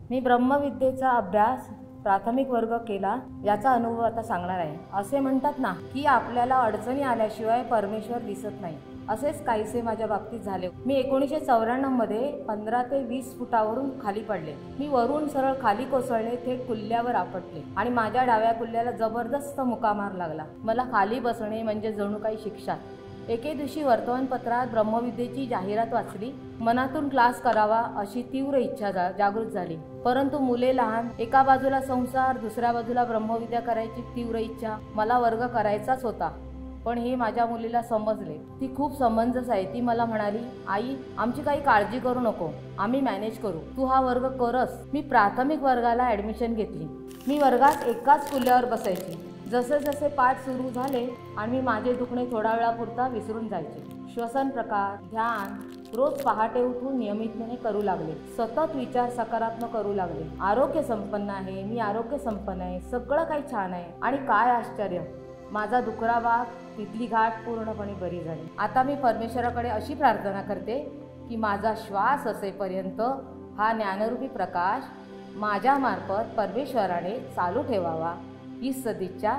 मी ब्रह्मविद्येचा अभ्यास प्राथमिक वर्ग केला, याचा अनुभव आता सांगणार आहे। असे म्हणतात ना की आपल्याला अडचणी आल्याशिवाय परमेश्वर दिसत नाही, असेच काहीसे माझ्या बाबतीत झाले। मी 1994 मध्ये 15 ते 20 फुटावरून खाली पडले। मी वरून सरळ खाली कोसळले, थेट कुल्ल्यावर आपटले आणि माझ्या डाव्या कुल्ल्याला जबरदस्त मुकामार लागला। मला खाली बसणे म्हणजे जणू काही शिक्षा। एके दिवशी वर्तमानपत्रात ब्रह्मविद्येची जाहिरात वाचली। मनातून क्लास करावा अशी तीव्र इच्छा जागृत झाली, परंतु मुले लहान, एका बाजूला संसार, दुसऱ्या बाजूला ब्रह्मविद्या करायची तीव्र इच्छा। मला वर्ग करायचाच होता, पण हे माझ्या मुलीला समजले। ती खूप समंजस आहे। ती मला म्हणाली, आई आमची काही काळजी करू नको, आम्ही मॅनेज करू, तू हा वर्ग करस। मी प्राथमिक वर्गाला ॲडमिशन घेतली। मी वर्गात एकाच कुल्ल्यावर बसायची। जसे जसे पाठ सुरू झाले आणि मी माझे दुखणे थोडा वेळापुरता विसरून जायचे। श्वसन प्रकार, ध्यान रोज पहाटे उठून नियमितपणे करू लागले। सतत विचार सकारात्मक करू लागले। आरोग्य संपन्न आहे, मी आरोग्य संपन्न आहे, सगळं काही छान आहे। आणि काय आश्चर्य, माझा दुखरा भाग, तिथली गाठ पूर्णपणे बरी झाली। आता मी परमेश्वराकडे अशी प्रार्थना करते की माझा श्वास असेपर्यंत हा ज्ञानरूपी प्रकाश माझ्या मार्फत परमेश्वराने चालू ठेवावा, ही सदिच्छा।